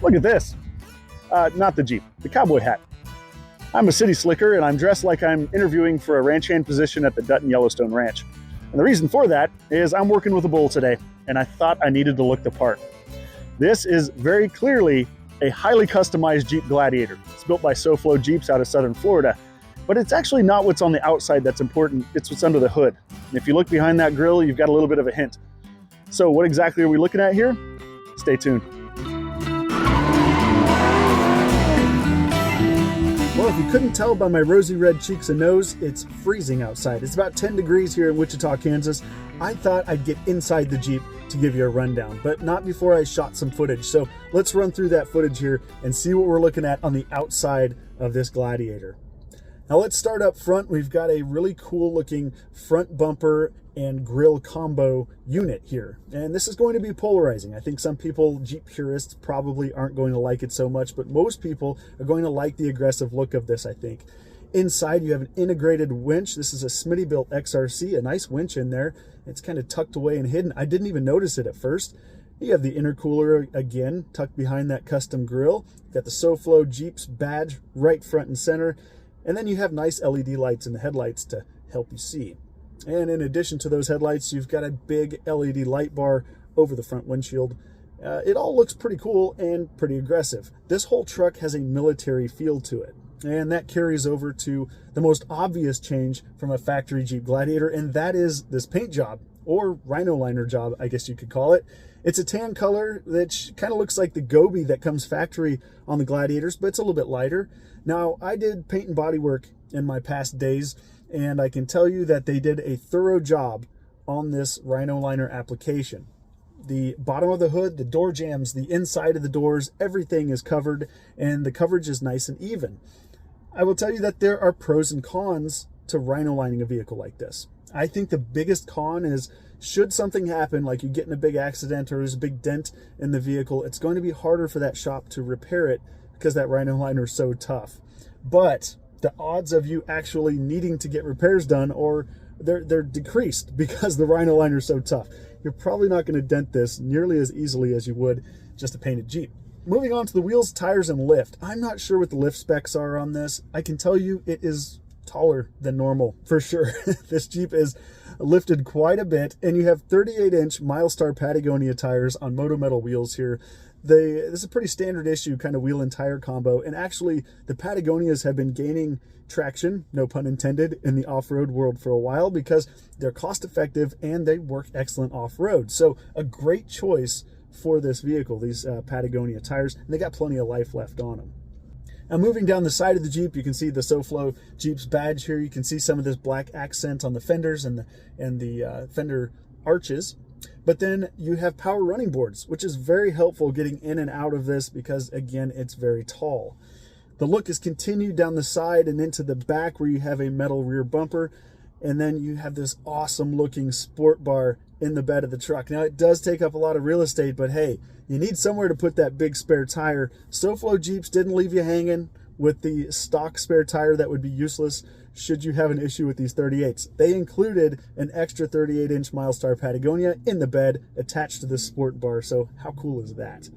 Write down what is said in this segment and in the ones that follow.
Look at this. Not the Jeep, the cowboy hat. I'm a city slicker and I'm dressed like I'm interviewing for a ranch hand position at the Dutton Yellowstone Ranch. And the reason for that is I'm working with a bull today and I thought I needed to look the part. This is very clearly a highly customized Jeep Gladiator. It's built by SoFlo Jeeps out of Southern Florida. But it's actually not what's on the outside that's important, it's what's under the hood. And if you look behind that grille, you've got a little bit of a hint. So what exactly are we looking at here? Stay tuned. Well, if you couldn't tell by my rosy red cheeks and nose, it's freezing outside. It's about 10 degrees here in Wichita, Kansas. I thought I'd get inside the Jeep to give you a rundown, but not before I shot some footage. So let's run through that footage here and see what we're looking at on the outside of this Gladiator. Now let's start up front. We've got a really cool looking front bumper and grille combo unit here. And this is going to be polarizing. I think some people, Jeep purists, probably aren't going to like it so much, but most people are going to like the aggressive look of this, I think. Inside you have an integrated winch. This is a Smittybilt XRC, a nice winch in there. It's kind of tucked away and hidden. I didn't even notice it at first. You have the intercooler again, tucked behind that custom grille. You've got the SoFlo Jeeps badge right front and center. And then you have nice LED lights in the headlights to help you see. And in addition to those headlights, you've got a big LED light bar over the front windshield. It all looks pretty cool and pretty aggressive. This whole truck has a military feel to it. And that carries over to the most obvious change from a factory Jeep Gladiator, and that is this paint job, or rhino liner job, I guess you could call it. It's a tan color that kind of looks like the Gobi that comes factory on the Gladiators, but it's a little bit lighter. Now, I did paint and body work in my past days, and I can tell you that they did a thorough job on this rhino liner application. The bottom of the hood, the door jambs, the inside of the doors, everything is covered, and the coverage is nice and even. I will tell you that there are pros and cons to rhino lining a vehicle like this. I think the biggest con is, should something happen, like you get in a big accident or there's a big dent in the vehicle, it's going to be harder for that shop to repair it because that rhino liner is so tough. But the odds of you actually needing to get repairs done, or they're decreased because the rhino liner is so tough. You're probably not going to dent this nearly as easily as you would just a painted Jeep. Moving on to the wheels, tires, and lift. I'm not sure what the lift specs are on this. I can tell you it is taller than normal, for sure. This Jeep is lifted quite a bit, and you have 38-inch Milestar Patagonia tires on Moto Metal wheels here. This is a pretty standard issue kind of wheel and tire combo, and actually the Patagonias have been gaining traction, no pun intended, in the off-road world for a while because they're cost-effective and they work excellent off-road. So a great choice for this vehicle, these Patagonia tires, and they got plenty of life left on them. Now moving down the side of the Jeep, you can see the SoFlo Jeeps badge here. You can see some of this black accent on the fenders and the fender arches. But then you have power running boards, which is very helpful getting in and out of this because, again, it's very tall. The look is continued down the side and into the back where you have a metal rear bumper. And then you have this awesome looking sport bar in the bed of the truck. Now, it does take up a lot of real estate, but hey, you need somewhere to put that big spare tire. SoFlo Jeeps didn't leave you hanging with the stock spare tire that would be useless should you have an issue with these 38s. They included an extra 38-inch Milestar Patagonia in the bed attached to this sport bar, so how cool is that?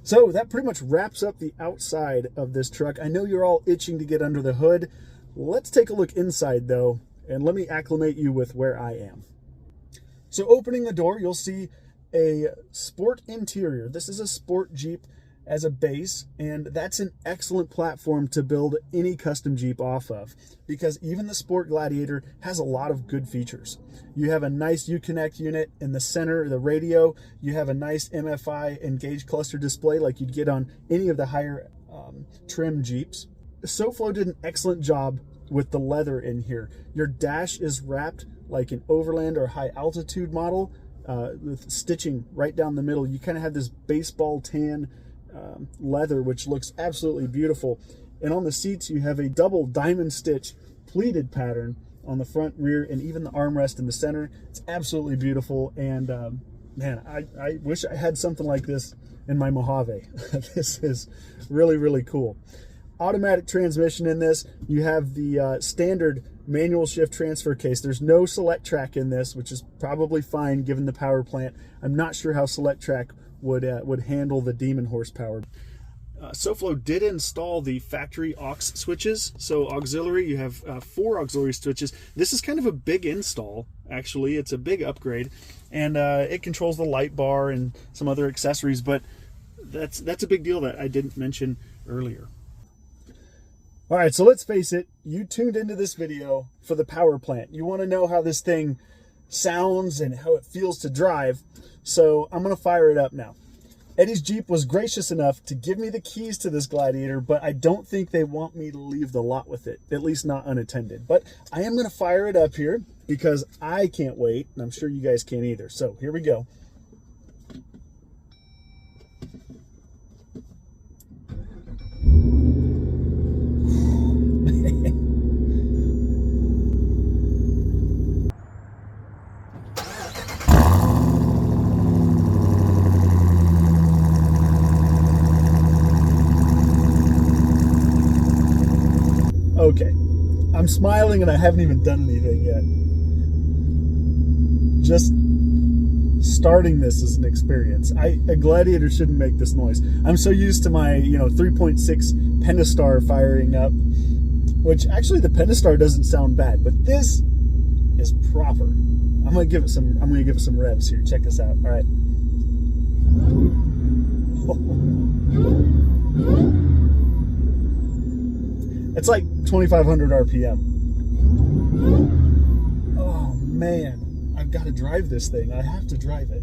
So that pretty much wraps up the outside of this truck. I know you're all itching to get under the hood. Let's take a look inside though, and let me acclimate you with where I am. So opening the door, you'll see a sport interior. This is a sport Jeep as a base, and that's an excellent platform to build any custom Jeep off of because even the Sport Gladiator has a lot of good features. You have a nice Uconnect unit in the center, the radio. You have a nice MFI Engage cluster display like you'd get on any of the higher trim Jeeps. SoFlo did an excellent job with the leather in here. Your dash is wrapped like an overland or high altitude model with stitching right down the middle. You kind of have this baseball tan leather, which looks absolutely beautiful. And on the seats, you have a double diamond stitch pleated pattern on the front, rear, and even the armrest in the center. It's absolutely beautiful. And man, I wish I had something like this in my Mojave. This is really, really cool. automatic transmission in this. You have the standard manual shift transfer case. There's no select track in this, which is probably fine given the power plant. I'm not sure how select track would handle the Demon horsepower. SoFlo did install the factory aux switches. So auxiliary, you have 4 auxiliary switches. This is kind of a big install, actually. It's a big upgrade, and it controls the light bar and some other accessories, but that's a big deal that I didn't mention earlier. All right, so let's face it, you tuned into this video for the power plant. You want to know how this thing sounds and how it feels to drive, so I'm going to fire it up now. Eddie's Jeep was gracious enough to give me the keys to this Gladiator, but I don't think they want me to leave the lot with it, at least not unattended. But I am going to fire it up here because I can't wait, and I'm sure you guys can't either. So here we go. Okay, I'm smiling and I haven't even done anything yet. Just starting this is an experience. A Gladiator shouldn't make this noise. I'm so used to my 3.6 Pentastar firing up, which actually the Pentastar doesn't sound bad, but this is proper. I'm gonna give it some revs here. Check this out. All right. It's like 2,500 RPM. Oh man, I've got to drive this thing. I have to drive it.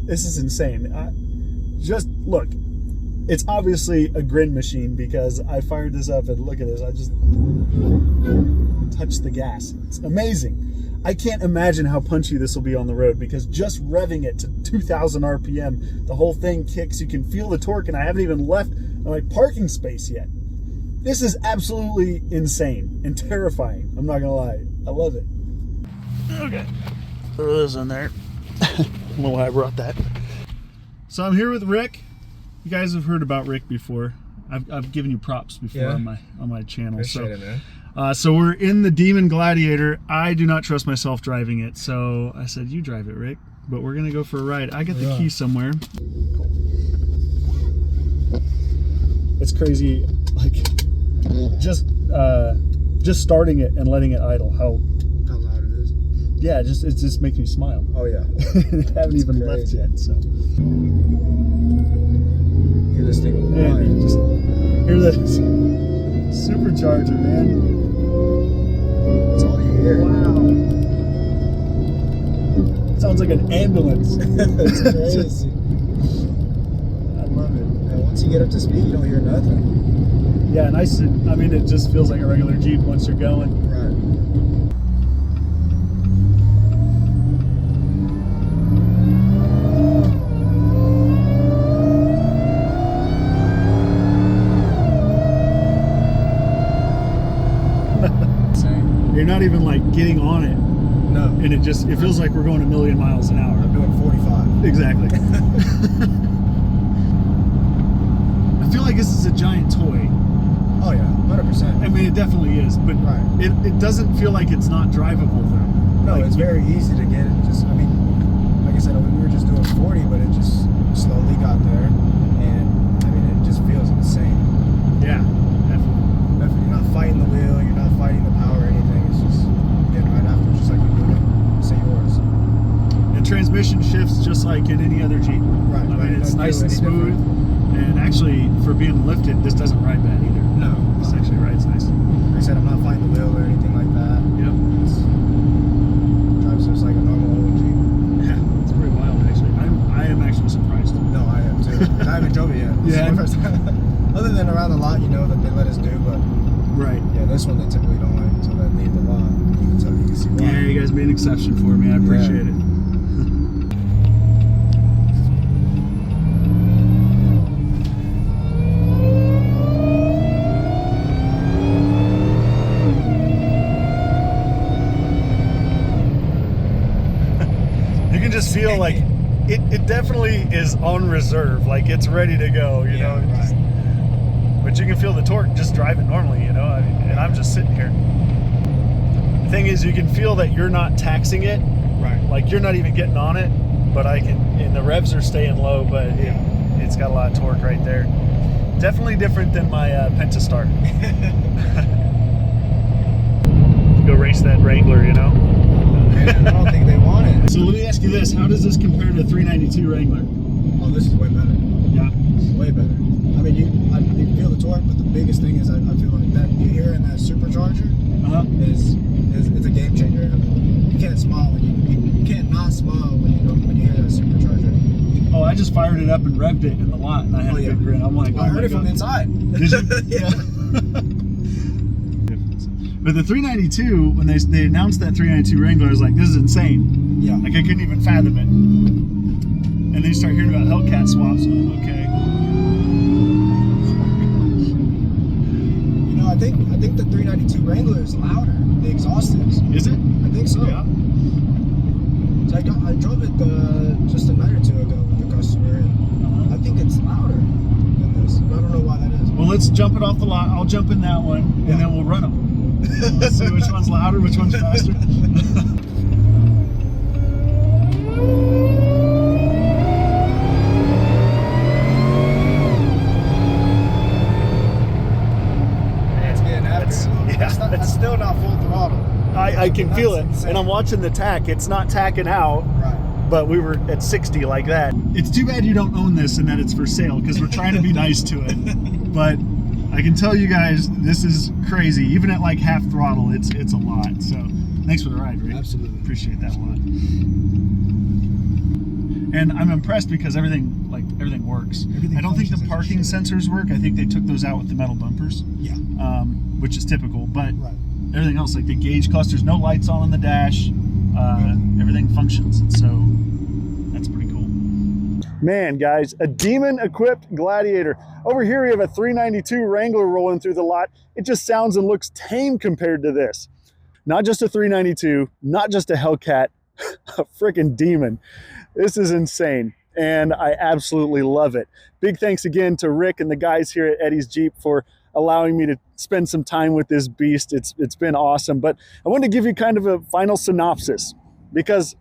This is insane. Just look, it's obviously a grin machine because I fired this up and look at this. I just touched the gas. It's amazing. I can't imagine how punchy this will be on the road because just revving it to 2,000 RPM, the whole thing kicks. You can feel the torque, and I haven't even left my parking space yet. This is absolutely insane and terrifying. I'm not gonna lie. I love it. Okay, throw this in there. I don't know why I brought that. So I'm here with Rick. You guys have heard about Rick before. I've given you props before on my channel. Appreciate it, man. So we're in the Demon Gladiator. I do not trust myself driving it, so I said you drive it, Rick. But we're gonna go for a ride. I got the key somewhere. Cool. It's crazy, like just starting it and letting it idle. How loud it is. Yeah, it just makes me smile. Oh yeah. Haven't even left yet, so. Hear this thing. Yeah, just hear this supercharger, man. That's all you hear. Wow. Sounds like an ambulance. It's crazy. I love it. And once you get up to speed, you don't hear nothing. Yeah, and I mean, it just feels like a regular Jeep once you're going. Right. You're not even like getting on it. No. And it feels like we're going a million miles an hour. I'm doing 45. Exactly. I feel like this is a giant toy. Oh yeah, 100%. I mean, it definitely is, but it doesn't feel like it's not drivable though. No, like, it's very easy to get. I mean, like I said, we were just doing 40, but it just slowly got there, and I mean, it just feels insane. Yeah, definitely. You're not fighting the wheel, you're not fighting the power or anything. It's just getting right after, just like you're doing. Say yours. And transmission shifts just like in any other Jeep. Right. I mean, it's nice and smooth. And actually, for being lifted, this doesn't ride bad either. No. This actually rides nice. Like I said, I'm not fighting the wheel or anything like that. Yep. It drives just like a normal old Jeep. Yeah, it's pretty wild actually. I am actually surprised. No, I am too. I haven't drove it yet. Yeah. Other than around the lot, that they let us do, but right. Yeah, this one they typically don't let until they leave the lot. You can see why. Yeah, you guys made an exception for me. I appreciate it. just feel like it definitely is on reserve, like it's ready to go, you know. Right. But you can feel the torque just driving normally, you know. And I'm just sitting here. The thing is, you can feel that you're not taxing it, Right. like you're not even getting on it, but I can, and the revs are staying low, but it's got a lot of torque right there. Definitely different than my Pentastar. Go race that Wrangler, you know. I don't think they want it. So let me ask you this: how does this compare to 392 Wrangler? Oh, this is way better. Yeah, Way better. I mean, you feel the torque, but the biggest thing is I feel like that you hear in that supercharger is it's a game changer. I mean, you can't smile when you can't not smile when you hear that supercharger. Oh, I just fired it up and revved it in the lot, and I had a big grin. I'm like, I heard it from inside. Did you? Yeah. But the 392, when they announced that 392 Wrangler, I was like, this is insane. Yeah. Like I couldn't even fathom it. And then you start hearing about Hellcat swaps. Okay. You know, I think the 392 Wrangler is louder. The exhaust is. Is it? I think so. Yeah. So I drove it just a night or two ago with the customer, and I think it's louder than this. I don't know why that is. Well, let's jump it off the lot. I'll jump in that one, and then we'll run them. Let's see which one's louder, which one's faster. It's getting after it. Yeah, It's still not full throttle. I can That's feel it, insane. and I'm watching the tack. It's not tacking out, Right. but we were at 60 like that. It's too bad you don't own this and that it's for sale, because we're trying to be nice to it. But I can tell you guys, this is crazy. Even at like half throttle, it's a lot. So thanks for the ride, Rick. Absolutely. Appreciate that a lot. And I'm impressed because everything works. Everything I don't think the functions as it parking should. sensors work. I think they took those out with the metal bumpers. Yeah. Which is typical. But Right. everything else, like the gauge clusters, no lights on the dash. Everything functions. And so that's pretty cool. Man, guys, a Demon-equipped Gladiator. Over here we have a 392 Wrangler rolling through the lot. It just sounds and looks tame compared to this. Not just a 392, not just a Hellcat, a freaking Demon. This is insane, and I absolutely love it. Big thanks again to Rick and the guys here at Eddie's Jeep for allowing me to spend some time with this beast. It's been awesome, but I wanted to give you kind of a final synopsis, because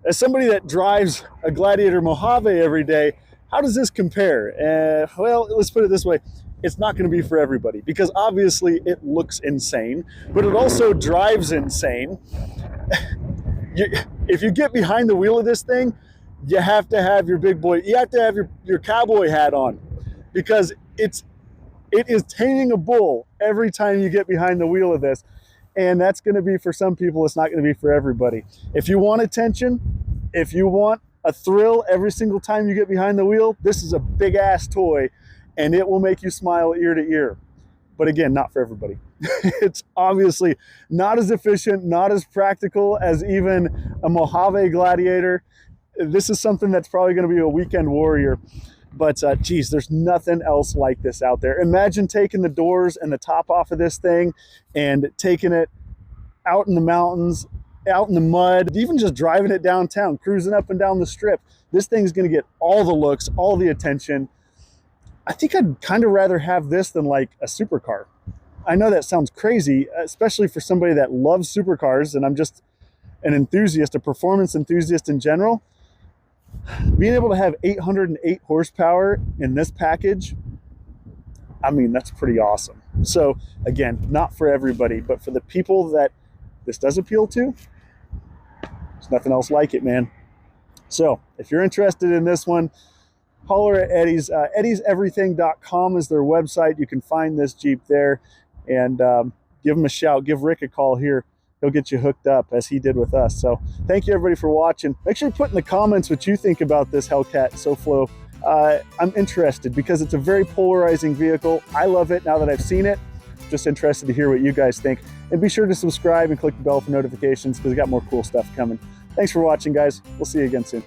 as somebody that drives a Gladiator Mojave every day, how does this compare? Well, let's put it this way. It's not going to be for everybody, because obviously it looks insane, but it also drives insane. If you get behind the wheel of this thing, you have to have your big boy, you have to have your cowboy hat on, because it is taming a bull every time you get behind the wheel of this. And that's going to be for some people. It's not going to be for everybody. If you want attention, if you want a thrill every single time you get behind the wheel, this is a big ass toy, and it will make you smile ear to ear. But again, not for everybody. It's obviously not as efficient, not as practical as even a Mojave Gladiator. This is something that's probably going to be a weekend warrior. But geez, there's nothing else like this out there. Imagine taking the doors and the top off of this thing and taking it out in the mountains, out in the mud, even just driving it downtown, cruising up and down the strip. This thing's going to get all the looks, all the attention. I think I'd kind of rather have this than like a supercar. I know that sounds crazy, especially for somebody that loves supercars, and I'm just an enthusiast, a performance enthusiast in general. Being able to have 808 horsepower in this package, I mean, that's pretty awesome. So again, not for everybody, but for the people that this does appeal to, there's nothing else like it, man. So if you're interested in this one, holler at Eddie's. Eddie'sEverything.com is their website. You can find this Jeep there, and give them a shout. Give Rick a call here. He'll get you hooked up as he did with us. So thank you everybody for watching. Make sure you put in the comments what you think about this Hellcat SoFlo. I'm interested because it's a very polarizing vehicle. I love it now that I've seen it. Just interested to hear what you guys think. And be sure to subscribe and click the bell for notifications, because we got more cool stuff coming. Thanks for watching, guys. We'll see you again soon.